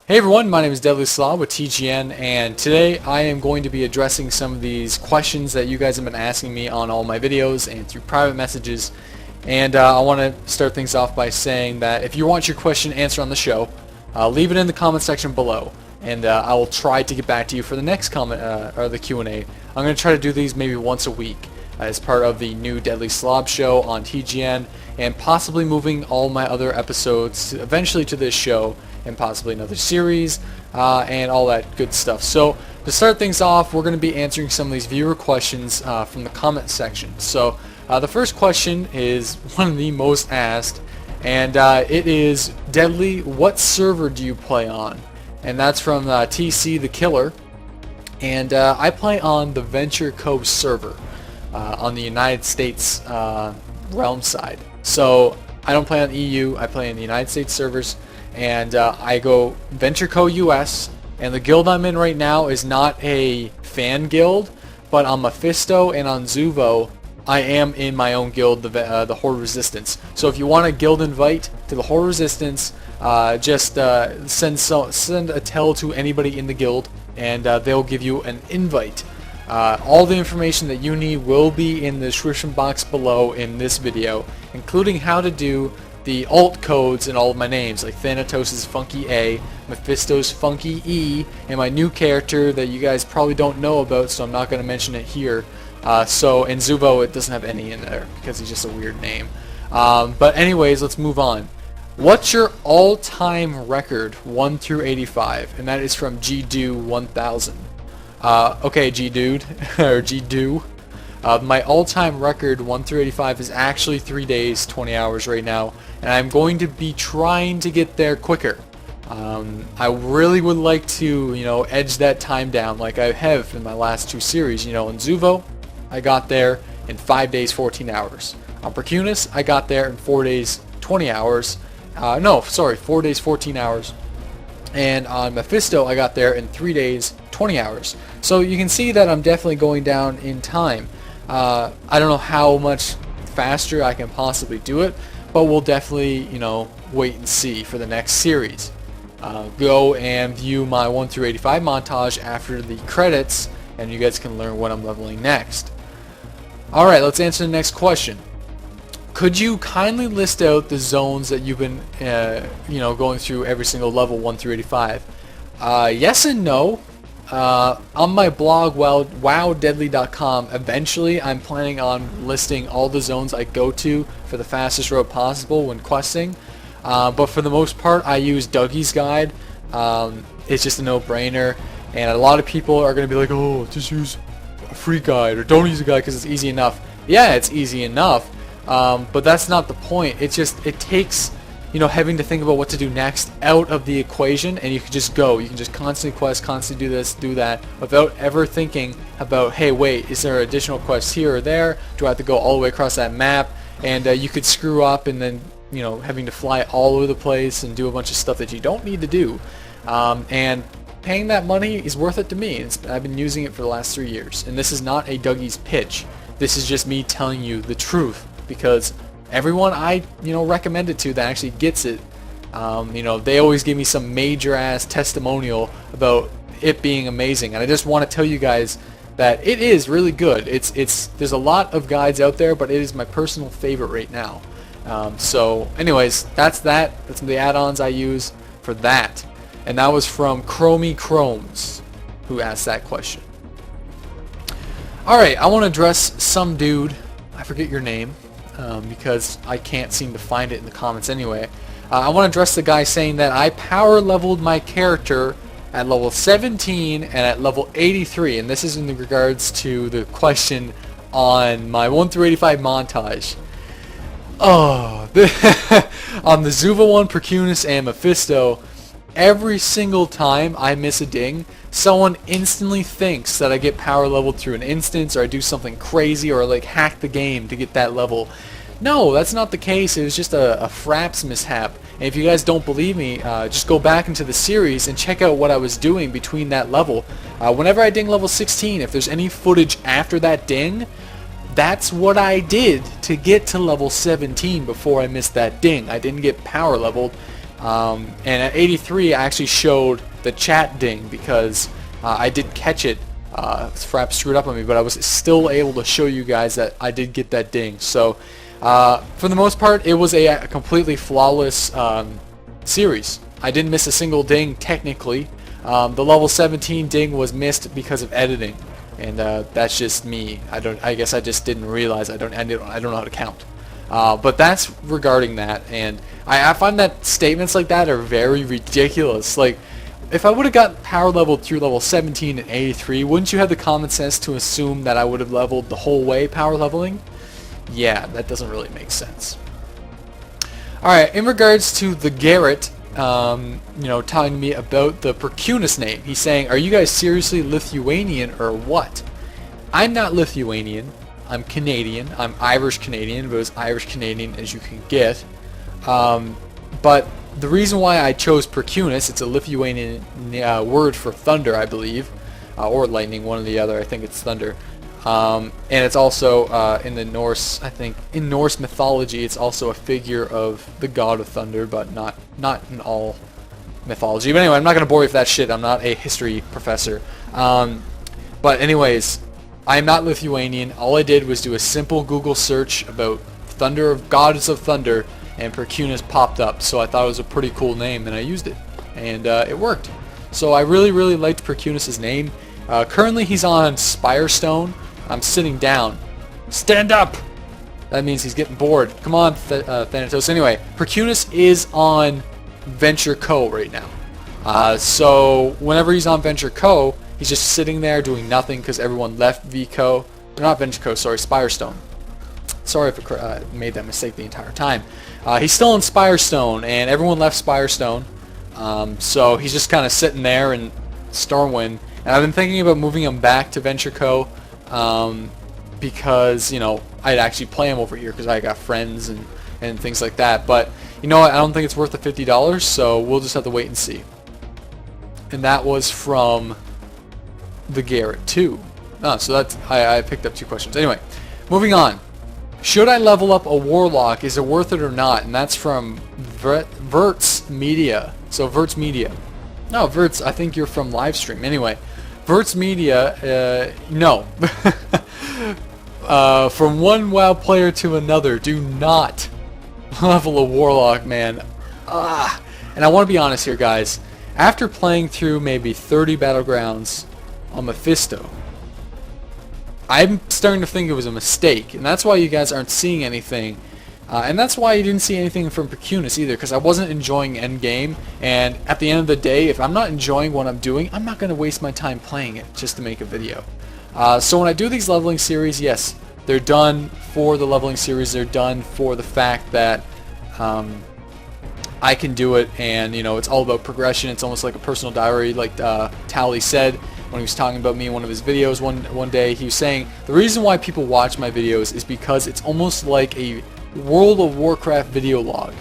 Hey everyone, my name is Deadlyslob with TGN, and today I am going to be addressing some of these questions that you guys have been asking me on all my videos and through private messages. And I want to start things off by saying that if you want your question answered on the show, leave it in the comment section below, and I will try to get back to you for the next comment or the Q&A. I'm going to try to do these maybe once a week as part of the new Deadlyslob show on TGN, and possibly moving all my other episodes eventually to this show, and possibly another series, and all that good stuff. So to start things off, we're going to be answering some of these viewer questions from the comment section. So the first question is one of the most asked, and it is, Deadly, what server do you play on? And that's from TC the Killer, and I play on the Venture Cove server on the United States realm side. So I don't play on EU, I play in the United States servers. And I go Venture Co US, and the guild I'm in right now is not a fan guild, but on Mephisto and on Zuvo, I am in my own guild, the Horde Resistance. So if you want a guild invite to the Horde Resistance, just send a tell to anybody in the guild, and they'll give you an invite. All the information that you need will be in the description box below in this video, including how to do the alt codes in all of my names, like Thanatos' Funky A, Mephisto's Funky E, and my new character that you guys probably don't know about, so I'm not going to mention it here. So in Zuvo it doesn't have any in there because he's just a weird name. But anyways, let's move on. What's your all-time record 1 through 85? And that is from GDo1000. Okay, G-Dude, or G-Do. My all-time record 1 through 85 is actually 3 days, 20 hours right now, and I'm going to be trying to get there quicker. I really would like to, edge that time down like I have in my last two series. In Zuvo, I got there in 5 days, 14 hours. On Percunis, I got there in 4 days, 20 hours. 4 days, 14 hours. And on Mephisto, I got there in 3 days, 20 hours. So you can see that I'm definitely going down in time. I don't know how much faster I can possibly do it, but we'll definitely, wait and see for the next series. Go and view my 1 through 85 montage after the credits, and you guys can learn what I'm leveling next. Alright, let's answer the next question. Could you kindly list out the zones that you've been, going through every single level 1 through 85? Yes and no. On my blog, wowdeadly.com, eventually I'm planning on listing all the zones I go to for the fastest road possible when questing. But for the most part, I use Dugi's guide. It's just a no-brainer, and a lot of people are going to be like, oh, just use a free guide, or don't use a guide because it's easy enough. Yeah, it's easy enough, but that's not the point. It takes having to think about what to do next out of the equation, and you can just go. You can just constantly quest, constantly do this, do that, without ever thinking about, hey, wait, is there additional quests here or there? Do I have to go all the way across that map? And you could screw up, and then, having to fly all over the place and do a bunch of stuff that you don't need to do. And paying that money is worth it to me. I've been using it for the last 3 years. And this is not a Dougie's pitch. This is just me telling you the truth, because everyone I recommend it to that actually gets it, they always give me some major ass testimonial about it being amazing, and I just want to tell you guys that it is really good. There's a lot of guides out there, but it is my personal favorite right now. So anyways, that's the add-ons I use for that, and that was from Chromie Chromes, who asked that question. Alright, I want to address some dude, I forget your name, because I can't seem to find it in the comments anyway. I want to address the guy saying that I power leveled my character at level 17 and at level 83, and this is in regards to the question on my 1 through 85 montage. Oh, on the Zuva one, Percunis, and Mephisto, every single time I miss a ding, someone instantly thinks that I get power leveled through an instance, or I do something crazy, or like hack the game to get that level. No, that's not the case. It was just a fraps mishap. And if you guys don't believe me, just go back into the series and check out what I was doing between that level. Whenever I ding level 16, if there's any footage after that ding, that's what I did to get to level 17 before I missed that ding. I didn't get power leveled. And at 83 I actually showed the chat ding because I did catch it. Frapp screwed up on me, but I was still able to show you guys that I did get that ding. So for the most part, it was a completely flawless series. I didn't miss a single ding technically. The level 17 ding was missed because of editing, and that's just me. I guess I just didn't realize. I don't know how to count. But that's regarding that, and I find that statements like that are very ridiculous. Like, if I would have got power leveled through level 17 and 83, wouldn't you have the common sense to assume that I would have leveled the whole way power leveling? Yeah, that doesn't really make sense. Alright, in regards to the Garrett, you know, telling me about the Percunis name, he's saying, are you guys seriously Lithuanian or what? I'm not Lithuanian. I'm Canadian. I'm Irish Canadian, but as Irish Canadian as you can get. But the reason why I chose Percunis, it's a Lithuanian word for thunder, I believe, or lightning, one or the other. I think it's thunder. And it's also in the Norse, I think, in Norse mythology, it's also a figure of the god of thunder, but not in all mythology. But anyway, I'm not going to bore you with that shit. I'm not a history professor. But anyways, I am not Lithuanian. All I did was do a simple Google search about thunder of goddess of thunder, and Percunis popped up. So I thought it was a pretty cool name, and I used it, and it worked. So I really liked Percunis' name. Currently, he's on Spirestone. I'm sitting down. Stand up! That means he's getting bored. Come on, Thanatos. Anyway, Percunis is on Venture Co. right now. So whenever he's on Venture Co., he's just sitting there doing nothing because everyone left VCO. Or not Venture Co., sorry, Spirestone. Sorry if I made that mistake the entire time. He's still in Spirestone, and everyone left Spirestone. So he's just kind of sitting there in Stormwind. And I've been thinking about moving him back to Venture Co. Because, you know, I'd actually play him over here because I got friends and things like that. But, you know what, I don't think it's worth the $50, so we'll just have to wait and see. And that was from the Garrett too. So that's, I picked up 2 questions. Anyway, moving on. Should I level up a Warlock? Is it worth it or not? And that's from Verts Media. So Verts Media. No, Verts, I think you're from Livestream. Anyway, Verts Media, no. From one WoW player to another, do not level a Warlock, man. And I want to be honest here, guys. After playing through maybe 30 Battlegrounds on Mephisto, I'm starting to think it was a mistake, and that's why you guys aren't seeing anything. And that's why you didn't see anything from Percunis either, because I wasn't enjoying endgame, and at the end of the day, if I'm not enjoying what I'm doing, I'm not going to waste my time playing it just to make a video. So when I do these leveling series, yes, they're done for the leveling series, they're done for the fact that I can do it, and you know, it's all about progression. It's almost like a personal diary, like Tally said when he was talking about me in one of his videos one day. He was saying, the reason why people watch my videos is because it's almost like a World of Warcraft video log.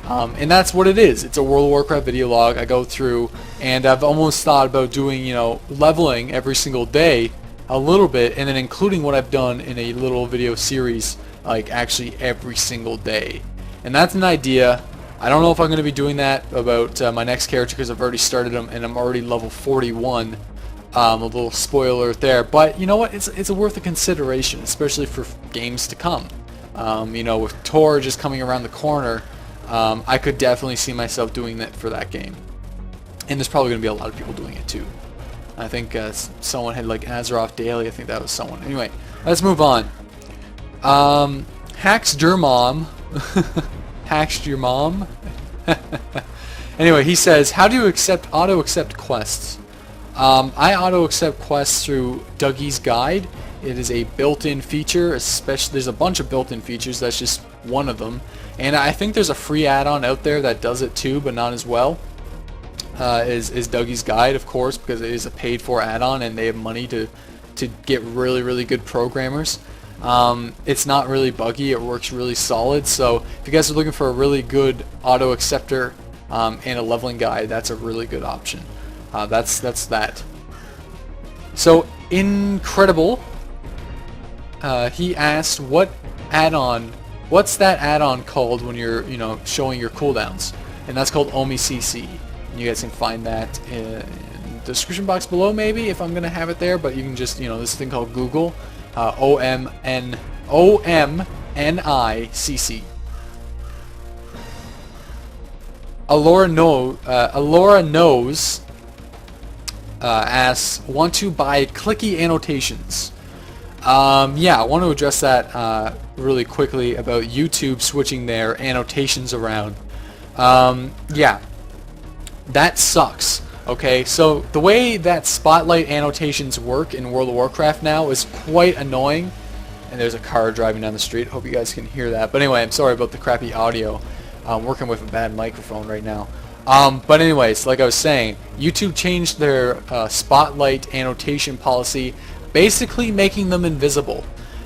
And that's what it is. It's a World of Warcraft video log. I go through, and I've almost thought about doing, you know, leveling every single day a little bit, and then including what I've done in a little video series, like actually every single day. And that's an idea. I don't know if I'm going to be doing that about my next character, because I've already started him and I'm already level 41. A little spoiler there, but you know what? It's worth a consideration, especially for games to come. You know, with Tor just coming around the corner, I could definitely see myself doing that for that game. And there's probably going to be a lot of people doing it too. I think someone had like Azeroth Daily. I think that was someone. Anyway, let's move on. Hacks your mom. Hacks your mom. Anyway, he says, how do you auto accept quests? I auto accept quests through Dugi's guide. It is a built-in feature, especially there's a bunch of built-in features, that's just one of them. And I think there's a free add-on out there that does it too, but not as well as Dugi's guide, of course, because it is a paid-for add-on and they have money to get really good programmers. It's not really buggy, it works really solid, so if you guys are looking for a really good auto acceptor and a leveling guide, that's a really good option. That's that. So Incredible, he asked, what's that add-on called when you're, you know, showing your cooldowns? and that's called OmiCC. And you guys can find that in the description box below, maybe, if I'm going to have it there, but you can just, this thing called Google, OMNICC. Alora Knows asks, want to buy clicky annotations? Yeah, I want to address that really quickly about YouTube switching their annotations around. Yeah, that sucks. Okay, so the way that spotlight annotations work in World of Warcraft now is quite annoying. And there's a car driving down the street. Hope you guys can hear that. But anyway, I'm sorry about the crappy audio. I'm working with a bad microphone right now. But anyways, like I was saying, YouTube changed their spotlight annotation policy, basically making them invisible.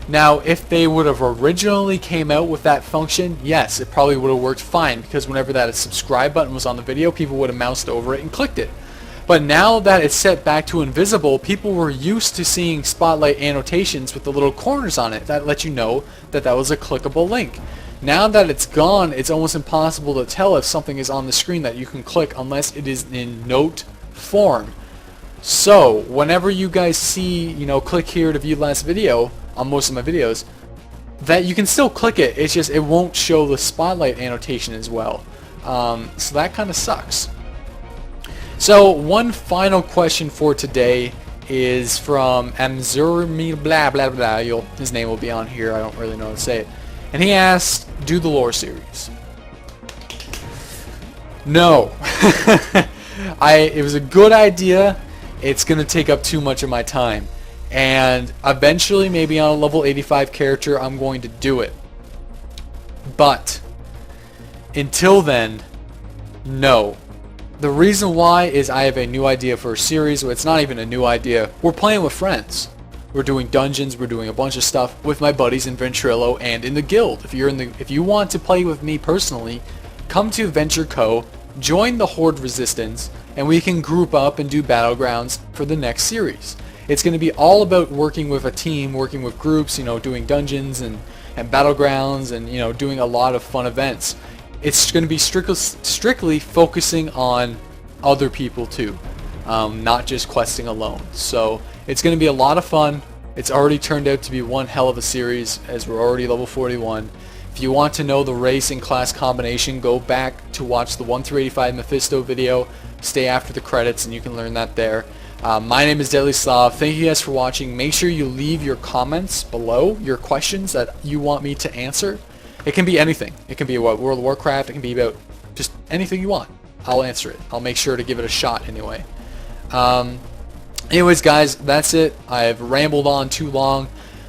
Now, if they would have originally came out with that function, yes, it probably would have worked fine, because whenever that subscribe button was on the video, people would have moused over it and clicked it. But now that it's set back to invisible, people were used to seeing spotlight annotations with the little corners on it that let you know that that was a clickable link. Now that it's gone, it's almost impossible to tell if something is on the screen that you can click unless it is in note form. So, whenever you guys see, click here to view last video on most of my videos, that you can still click it, it's just it won't show the spotlight annotation as well. So that kind of sucks. So one final question for today is from Amzurmi blah blah blah. His name will be on here. I don't really know how to say it. And he asked, do the lore series? No. It was a good idea. It's going to take up too much of my time. And eventually, maybe on a level 85 character, I'm going to do it. But until then, no. The reason why is I have a new idea for a series. Well, it's not even a new idea. We're playing with friends. We're doing dungeons. We're doing a bunch of stuff with my buddies in Ventrilo and in the guild. If you want to play with me personally, come to Venture Co. Join the Horde Resistance, and we can group up and do battlegrounds for the next series. It's going to be all about working with a team, working with groups, doing dungeons and battlegrounds, and doing a lot of fun events. It's going to be strictly focusing on other people too, not just questing alone. So it's going to be a lot of fun. It's already turned out to be one hell of a series, as we're already level 41. If you want to know the race and class combination, go back to watch the 1 through 85 Mephisto video. Stay after the credits and you can learn that there. My name is Deadlyslob. Thank you guys for watching. Make sure you leave your comments below, your questions that you want me to answer. It can be anything. It can be about World of Warcraft. It can be about just anything you want. I'll answer it. I'll make sure to give it a shot anyway. Anyways, guys, that's it. I've rambled on too long.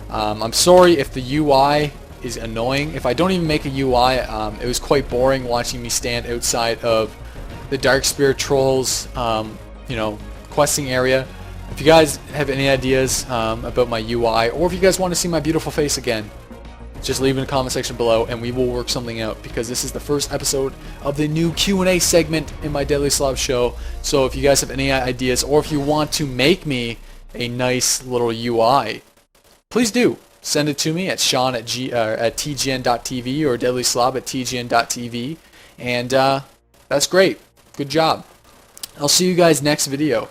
I'm sorry if the UI is annoying. If I don't even make a UI, it was quite boring watching me stand outside of the Dark Spirit Trolls, questing area. If you guys have any ideas about my UI, or if you guys want to see my beautiful face again, just leave in the comment section below and we will work something out, because this is the first episode of the new Q&A segment in my Deadlyslob show. So if you guys have any ideas, or if you want to make me a nice little UI, please do. Send it to me at Sean at TGN.tv or Deadlyslob at TGN.tv. And that's great. Good job. I'll see you guys next video.